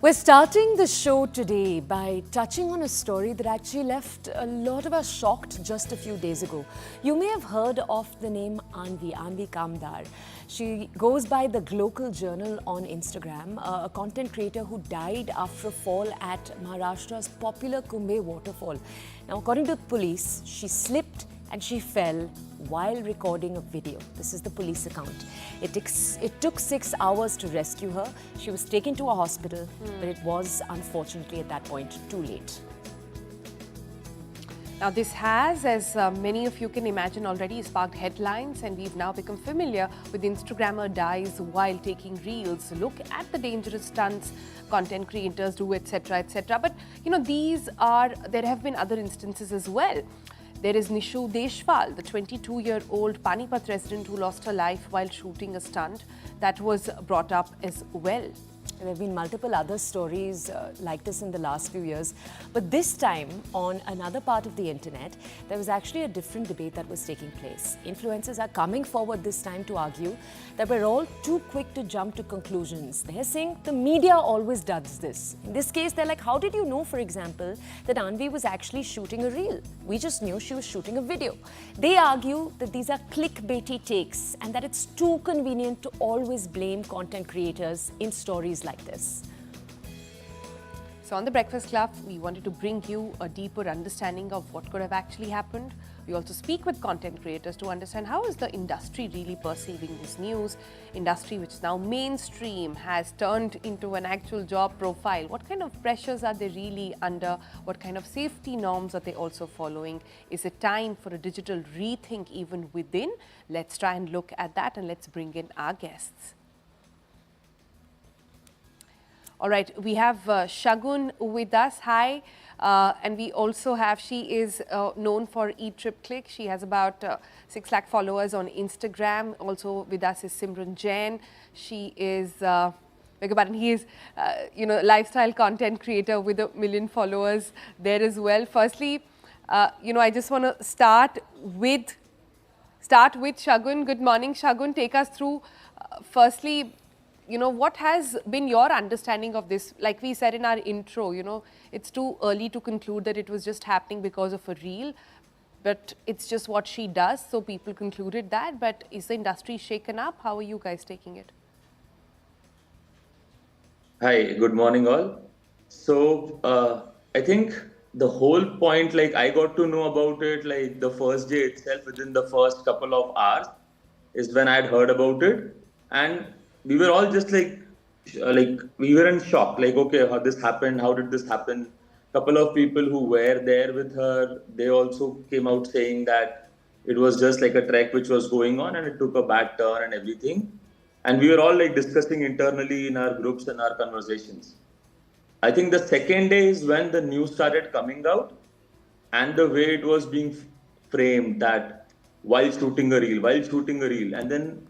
We're starting the show today by touching on a story that actually left a lot of us shocked just a few days ago. You may have heard of the name Anvi Kamdar. She goes by the Global Journal on Instagram, a content creator who died after a fall at Maharashtra's popular Kumbhe waterfall. Now, according to the police, she slipped and she fell while recording a video. This is the police account. It took 6 hours to rescue her. She was taken to a hospital, but it was unfortunately at that point too late. Now this has, as many of you can imagine already, sparked headlines, and we've now become familiar with Instagrammer dies while taking reels. Look at the dangerous stunts content creators do, etc., etc. But you know, there have been other instances as well. There is Nishu Deshwal, the 22-year-old Panipat resident who lost her life while shooting a stunt. That was brought up as well. There have been multiple other stories like this in the last few years. But this time, on another part of the internet, there was actually a different debate that was taking place. Influencers are coming forward this time to argue that we're all too quick to jump to conclusions. They're saying the media always does this. In this case, they're like, how did you know, for example, that Anvi was actually shooting a reel? We just knew she was shooting a video. They argue that these are clickbaity takes and that it's too convenient to always blame content creators in stories like this. So on The Breakfast Club, we wanted to bring you a deeper understanding of what could have actually happened. We also speak with content creators to understand how is the industry really perceiving this news. Industry which is now mainstream has turned into an actual job profile. What kind of pressures are they really under? What kind of safety norms are they also following? Is it time for a digital rethink even within? Let's try and look at that, and let's bring in our guests. All right, we have Shagun with us. Hi. And we also have, she is known for Eat-Trip-Click. She has about 6 lakh followers on Instagram. Also with us is Simran Jain. She is, he is, lifestyle content creator with 1 million followers there as well. Firstly, I just want to start with Shagun. Good morning, Shagun. Take us through, firstly, what has been your understanding of this? Like we said in our intro, it's too early to conclude that it was just happening because of a reel, but it's just what she does, so people concluded that. But is the industry shaken up? How are you guys taking it? Hi, good morning all. So I think the whole point, like I got to know about it like the first day itself, within the first couple of hours is when I had heard about it, and we were all just like we were in shock, like, okay, how this happened, how did this happen? Couple of people who were there with her, they also came out saying that it was just like a trek which was going on and it took a bad turn and everything. And we were all like discussing internally in our groups and our conversations. I think the second day is when the news started coming out, and the way it was being framed, that while shooting a reel, and then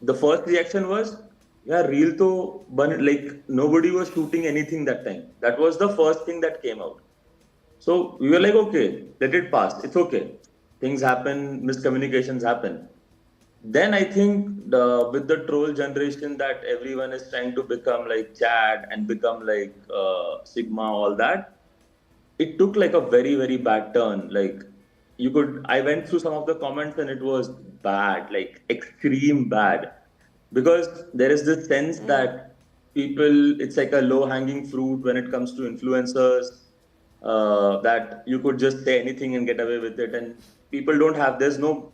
the first reaction was, yeah, reel to ban, like nobody was shooting anything that time. That was the first thing that came out. So we were like, okay, let it pass. It's okay. Things happen, miscommunications happen. Then I think with the troll generation that everyone is trying to become like Chad and become like Sigma, all that, it took like a very, very bad turn. Like I went through some of the comments and it was bad, like extreme bad. Because there is this sense that people, it's like a low-hanging fruit when it comes to influencers, that you could just say anything and get away with it. And people don't have, there's no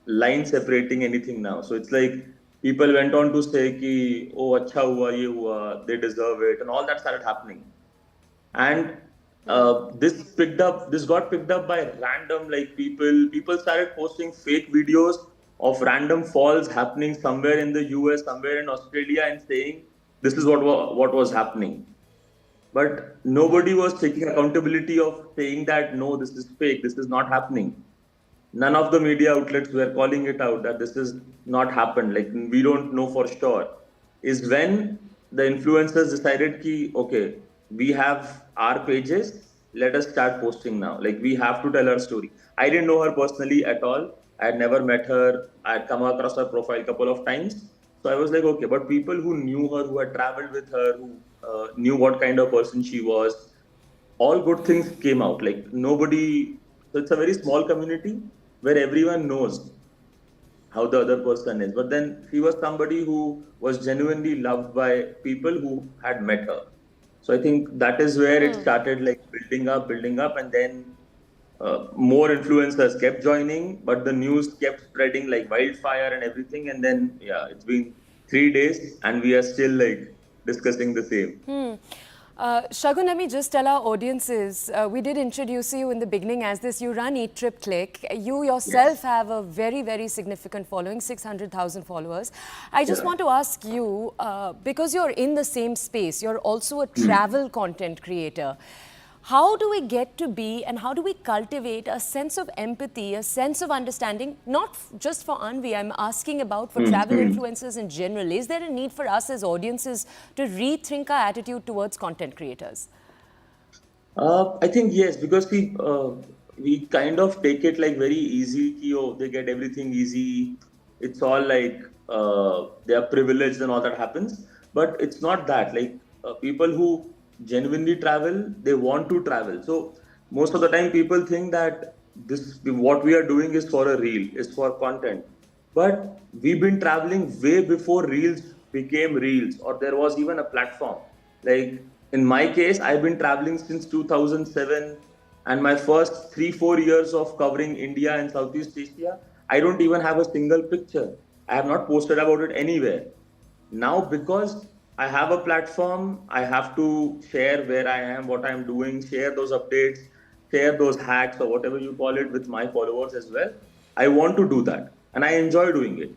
line separating anything now. So it's like people went on to say, ki, oh, acha hua, ye hua, they deserve it, and all that started happening. And this got picked up by random like people started posting fake videos of random falls happening somewhere in the US, somewhere in Australia, and saying this is what was happening. But nobody was taking accountability of saying that no, this is fake, this is not happening. None of the media outlets were calling it out that this is not happened, like we don't know for sure. Is when the influencers decided ki, okay, we have our pages, let us start posting now. Like we have to tell our story. I didn't know her personally at all. I had never met her. I had come across her profile a couple of times. So I was like, okay, but people who knew her, who had traveled with her, who knew what kind of person she was. All good things came out. Like nobody, so it's a very small community where everyone knows how the other person is. But then she was somebody who was genuinely loved by people who had met her. So I think that is where it started, like building up, and then more influencers kept joining, but the news kept spreading like wildfire and everything. And then, yeah, it's been 3 days and we are still like discussing the same. Shagun, let me just tell our audiences, we did introduce you in the beginning as this. You run Eat Trip Click. You yourself have a very, very significant following, 600,000 followers. I just want to ask you, because you're in the same space, you're also a travel content creator. How do we get to be and how do we cultivate a sense of empathy, a sense of understanding, not just for Anvi, I'm asking about for travel influencers in general. Is there a need for us as audiences to rethink our attitude towards content creators? I think yes, because we kind of take it like very easy. They get everything easy. It's all like they are privileged and all that happens. But it's not that. Like people who genuinely travel, they want to travel. So most of the time, people think that this what we are doing is for a reel, is for content. But we've been traveling way before reels became reels, or there was even a platform. Like in my case, I've been traveling since 2007, and my first 3-4 years of covering India and Southeast Asia, I don't even have a single picture. I have not posted about it anywhere. Now, because I have a platform, I have to share where I am, what I'm doing, share those updates, share those hacks or whatever you call it with my followers as well. I want to do that and I enjoy doing it.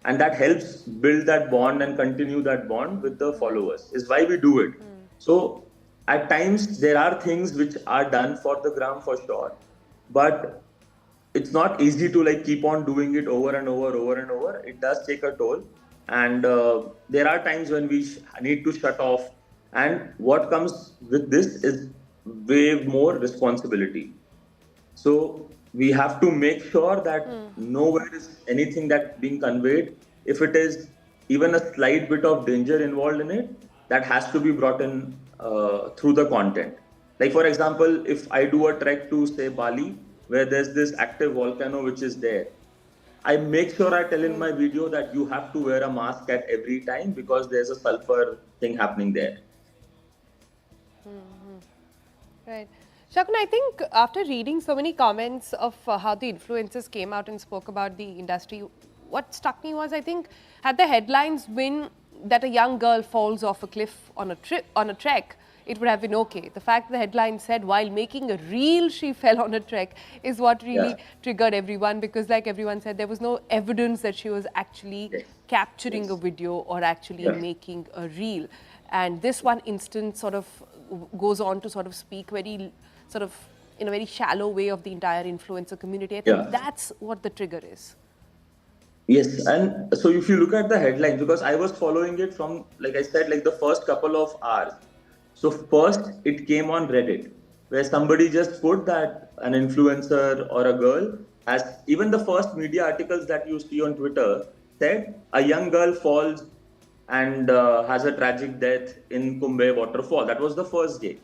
And that helps build that bond and continue that bond with the followers, is why we do it. So at times there are things which are done for the gram for sure, but it's not easy to like keep on doing it over and over. It does take a toll, and there are times when we need to shut off. And what comes with this is way more responsibility. So we have to make sure that nowhere is anything that being conveyed. If it is even a slight bit of danger involved in it, that has to be brought in through the content. Like for example, if I do a trek to say Bali, where there's this active volcano which is there, I make sure I tell in my video that you have to wear a mask at every time because there's a sulfur thing happening there. Right. Shagun, I think after reading so many comments of how the influencers came out and spoke about the industry, what struck me was, I think, had the headlines been that a young girl falls off a cliff on a trek, it would have been okay. The fact the headline said while making a reel she fell on a trek is what really triggered everyone, because like everyone said, there was no evidence that she was actually capturing a video or actually making a reel. And this one instance sort of goes on to sort of speak very sort of in a very shallow way of the entire influencer community. I think that's what the trigger is. Yes, and so if you look at the headlines, because I was following it from, like I said, like the first couple of hours. So first it came on Reddit, where somebody just put that an influencer or a girl has, even the first media articles that you see on Twitter said a young girl falls and has a tragic death in Kumbhe waterfall. That was the first day.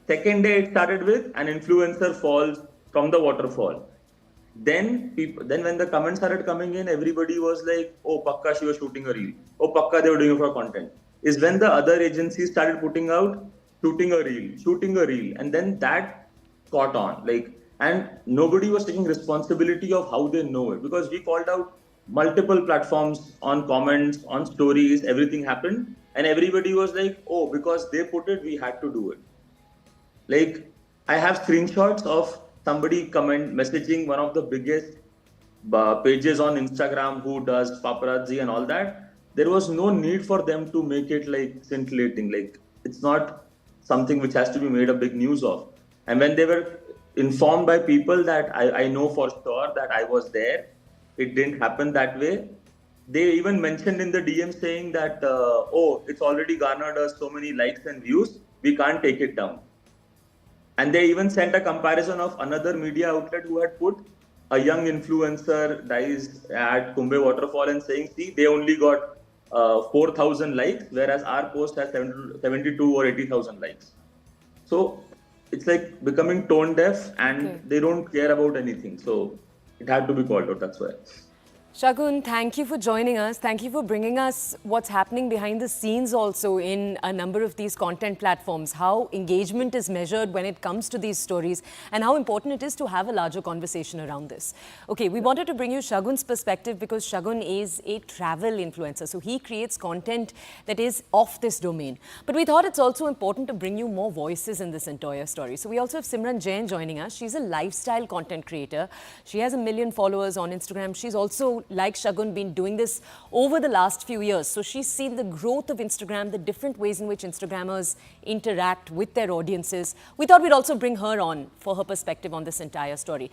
Second day it started with an influencer falls from the waterfall. Then when the comments started coming in, everybody was like, oh, Pakka, she was shooting a reel. Oh, Pakka, they were doing it for content. Is when the other agencies started putting out shooting a reel. And then that caught on. And nobody was taking responsibility of how they know it, because we called out multiple platforms on comments, on stories, everything happened. And everybody was like, oh, because they put it, we had to do it. Like, I have screenshots of somebody messaging one of the biggest pages on Instagram who does paparazzi and all that. There was no need for them to make it like scintillating. Like, it's not something which has to be made a big news of. And when they were informed by people that I know for sure that I was there, it didn't happen that way. They even mentioned in the DM saying that, oh, it's already garnered us so many likes and views, we can't take it down. And they even sent a comparison of another media outlet who had put a young influencer dies at Kumbhe waterfall and saying, see, they only got 4,000 likes, whereas our post has 72 or 80,000 likes. So it's like becoming tone deaf, and Okay. they don't care about anything. So it had to be called out. That's why. Shagun, thank you for joining us. Thank you for bringing us what's happening behind the scenes also in a number of these content platforms, how engagement is measured when it comes to these stories, and how important it is to have a larger conversation around this. Okay, we wanted to bring you Shagun's perspective because Shagun is a travel influencer. So he creates content that is off this domain. But we thought it's also important to bring you more voices in this entire story. So we also have Simran Jain joining us. She's a lifestyle content creator. She has 1 million followers on Instagram. She's also, like Shagun, been doing this over the last few years. So she's seen the growth of Instagram, the different ways in which Instagrammers interact with their audiences. We thought we'd also bring her on for her perspective on this entire story.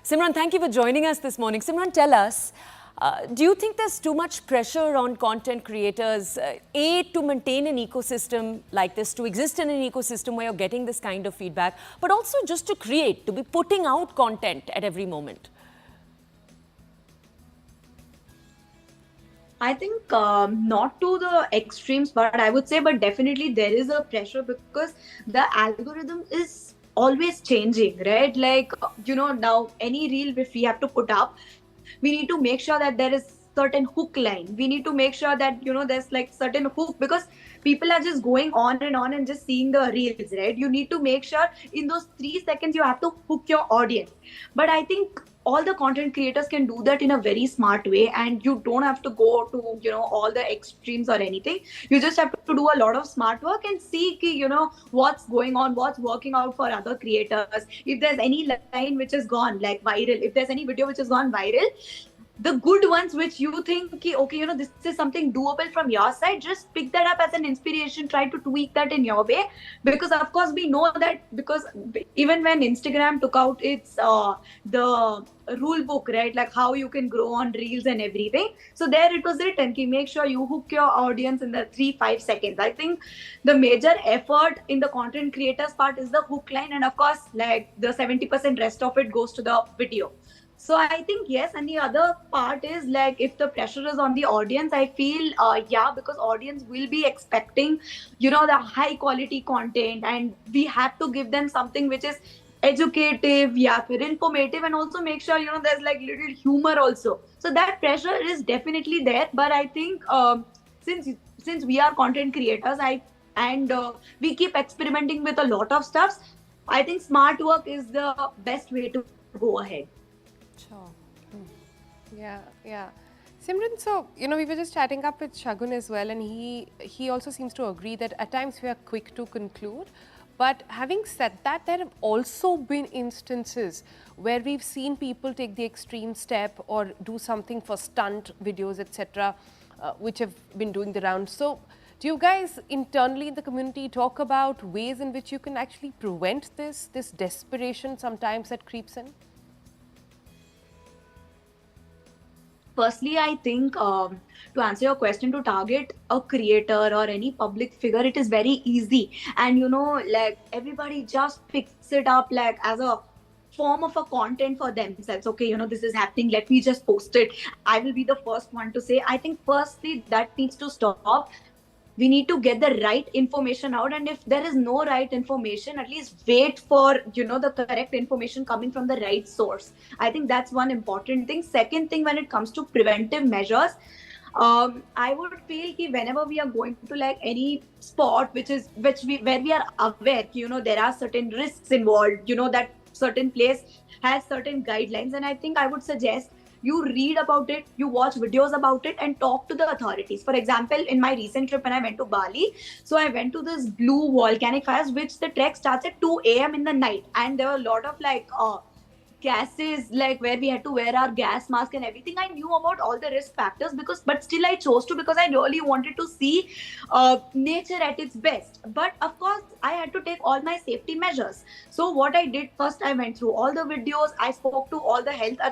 Simran, thank you for joining us this morning. Simran, tell us, do you think there's too much pressure on content creators, to maintain an ecosystem like this, to exist in an ecosystem where you're getting this kind of feedback, but also just to create, to be putting out content at every moment? I think not to the extremes, but I would say, but definitely there is a pressure because the algorithm is always changing, right? Like, now any reel if we have to put up, we need to make sure that there is certain hook line. We need to make sure that, there's like certain hook because people are just going on and just seeing the reels, right? You need to make sure in those 3 seconds you have to hook your audience. But I think all the content creators can do that in a very smart way, and you don't have to go to all the extremes or anything. You just have to do a lot of smart work and see what's going on, what's working out for other creators. If there's any line which has gone like viral, if there's any video which has gone viral, the good ones which you think okay, this is something doable from your side, just pick that up as an inspiration, try to tweak that in your way. Because of course we know that, because even when Instagram took out its the rule book, right, like how you can grow on reels and everything, so there it was written ki make sure you hook your audience in the 3-5 seconds. I think the major effort in the content creators part is the hook line, and of course like the 70% rest of it goes to the video. So I think yes, and the other part is like if the pressure is on the audience, I feel because audience will be expecting the high quality content, and we have to give them something which is educative, informative, and also make sure there's like little humor also. So that pressure is definitely there. But I think since we are content creators, we keep experimenting with a lot of stuff. I think smart work is the best way to go ahead. Sure. Yeah. Simran, so, we were just chatting up with Shagun as well, and he also seems to agree that at times we are quick to conclude. But having said that, there have also been instances where we've seen people take the extreme step or do something for stunt videos, etc., which have been doing the rounds. So do you guys internally in the community talk about ways in which you can actually prevent this desperation sometimes that creeps in? Firstly, I think to answer your question, to target a creator or any public figure, it is very easy. And like everybody just picks it up like as a form of a content for themselves. Okay, this is happening, let me just post it. I will be the first one to say. I think firstly that needs to stop. We need to get the right information out, and if there is no right information, at least wait for the correct information coming from the right source. I think that's one important thing. Second thing, when it comes to preventive measures, I would feel that whenever we are going to like any spot where we are aware there are certain risks involved, that certain place has certain guidelines, and I think I would suggest you read about it, you watch videos about it, and talk to the authorities. For example, in my recent trip when I went to Bali, so I went to this blue volcanic fires, which the trek starts at 2 a.m. in the night, and there were a lot of like gases, like where we had to wear our gas mask and everything. I knew about all the risk factors but still I chose to, because I really wanted to see nature at its best. But of course I had to take all my safety measures. So what I did first, I went through all the videos. I spoke to all the health,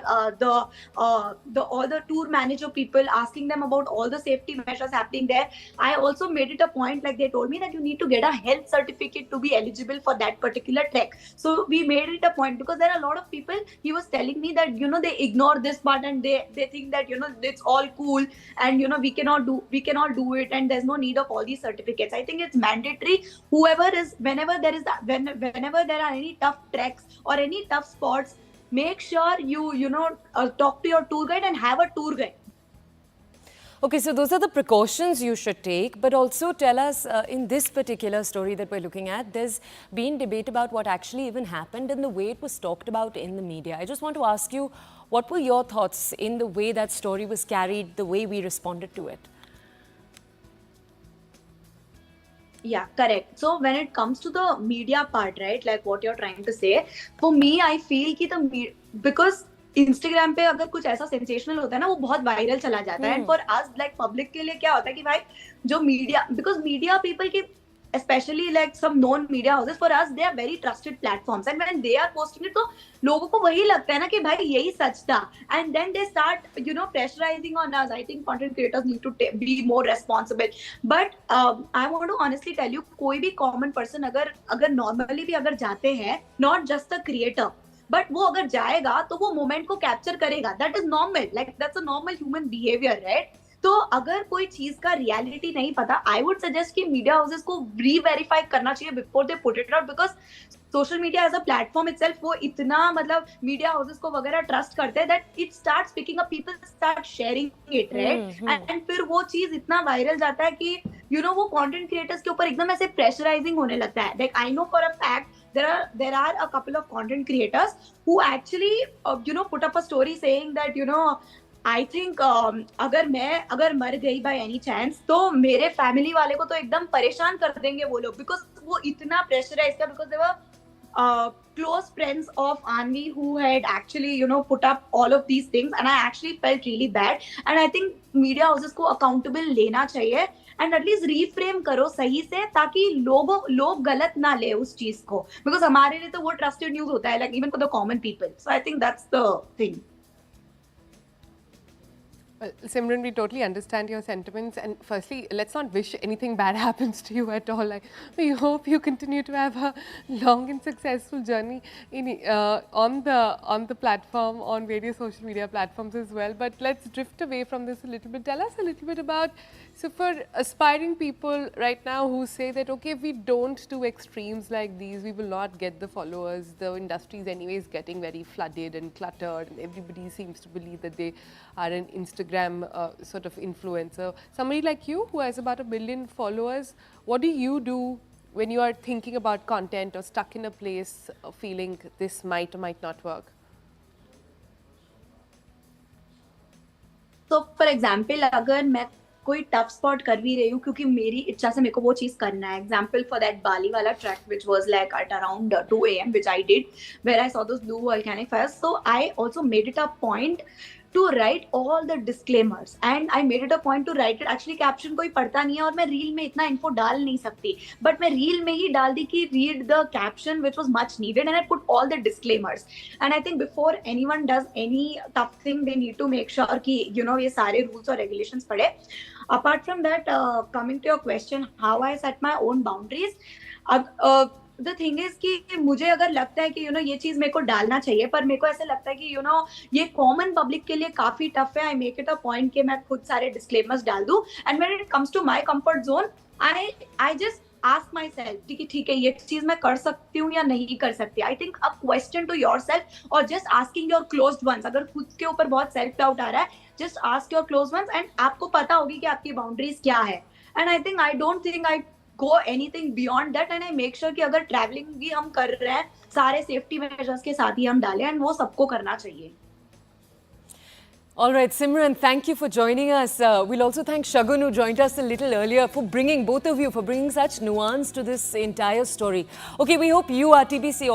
the all the tour manager people, asking them about all the safety measures happening there. I also made it a point, like they told me that you need to get a health certificate to be eligible for that particular trek. So we made it a point, because there are a lot of people. He was telling me that they ignore this part, and they think that it's all cool, and we cannot do it, and there's no need of all these certificates. I think it's mandatory. Whoever is, whenever there are any tough treks or any tough spots, make sure you talk to your tour guide and have a tour guide. Okay, so those are the precautions you should take, but also tell us, in this particular story that we're looking at, there's been debate about what actually even happened and the way it was talked about in the media. I just want to ask you, what were your thoughts in the way that story was carried, the way we responded to it? Yeah, correct. So when it comes to the media part, right, like what you're trying to say, for me, I feel कि because Instagram पे अगर कुछ ऐसा sensational होता है ना, वो बहुत वायरल चला जाता है. And for us like public के लिए क्या होता है कि भाई जो मीडिया, बिकॉज मीडिया पीपल की especially like some known media houses, for us they are very trusted platforms, and when they are posting it, तो लोगों को वही लगता है ना कि भाई यही सच था, and then they start pressurizing on us. I think content creators need to be more responsible, but I want to honestly tell you, कोई भी common person अगर normally भी अगर जाते हैं, not just the creator, but वो अगर जाएगा तो वो मोमेंट को कैप्चर करेगा. That is normal, like that's a normal human behaviour, right? तो अगर कोई चीज का रियलिटी नहीं पता, आई वुड सजेस्ट कि मीडिया हाउसेस को री-वेरीफाई करना चाहिए before they put it out, because social media as a platform itself, वो इतना मतलब मीडिया हाउसेस को वगैरह ट्रस्ट करते हैं that it starts picking up, people start sharing it, right? And फिर वो चीज इतना वायरल जाता है कि वो कंटेंट क्रिएटर्स के ऊपर एकदम ऐसे प्रेशराइजिंग होने लगता है. Like I know for a fact there are a couple of content creators who actually put up a story saying that I think अगर मर गई by any chance, तो मेरे फैमिली वाले को तो एकदम परेशान कर देंगे वो लोग, because वो इतना प्रेशराइज था, because they were close friends of Anvi who had actually put up all of these things, and I actually felt really bad, and I think media houses को accountable लेना चाहिए, एंड एटलीस्ट रीफ्रेम करो सही से, ताकि लोग गलत ना ले उस चीज को, बिकॉज हमारे लिए तो वो ट्रस्टेड न्यूज होता है, like even for the common people. So I think that's the thing. Well, Simran, we totally understand your sentiments, and firstly, let's not wish anything bad happens to you at all. We hope you continue to have a long and successful journey on the platform, on various social media platforms as well. But let's drift away from this a little bit. Tell us a little bit about, so for aspiring people right now who say that, okay, if we don't do extremes like these, we will not get the followers. The industry is anyways getting very flooded and cluttered, and everybody seems to believe that they are an Instagram sort of influencer. Somebody like you who has about 1 million followers, what do you do when you are thinking about content or stuck in a place feeling this might or might not work? So for example, अगर मैं कोई tough spot कर भी रही हूँ क्योंकि मेरी इच्छा से मेरे को वो चीज करना है, एग्जाम्पल फॉर दैट बाली वाला track which was like at around 2 AM which I did, where I saw those blue volcanic fires. So I also made it a point to write all the disclaimers, and I made it a point to write it. Actually caption कोई पढ़ता नहीं है और मैं reel में इतना info डाल नहीं सकती, but मैं रील में ही डाल दी कि read the caption which was much needed, and I put all the disclaimers. And I think before anyone does any tough thing, they need to make sure कि ये सारे rules और regulations पढ़े. Apart from that, coming to your question, how I set my own boundaries, the thing is कि मुझे अगर लगता है कि ये चीज मेरे को डालना चाहिए, पर मेरे को ऐसे लगता है कि ये कॉमन पब्लिक के लिए काफी टफ है, I make it a point कि मैं खुद सारे डिस्क्लेमर्स डाल दूं. And when it comes to my comfort zone, I just ask myself कि ठीक है ये चीज मैं कर सकती हूँ या नहीं कर सकती. I think a question to yourself और just asking your closed ones, अगर खुद के ऊपर बहुत सेल्फ डाउट आ रहा है, just ask your closed once and आपको पता होगी कि आपकी बाउंड्रीज क्या है. And I think I don't think I go anything beyond that, and I make sure कि अगर ट्रैवलिंग भी हम कर रहे हैं सारे सेफ्टी मेजर्स के साथ ही हम डालें, एंड वो सबको करना चाहिए. All right, Simran, thank you for joining us. We'll also thank Shagun, who joined us a little earlier, for bringing both of you, for bringing such nuance to this entire story. Okay, we hope you, RTBC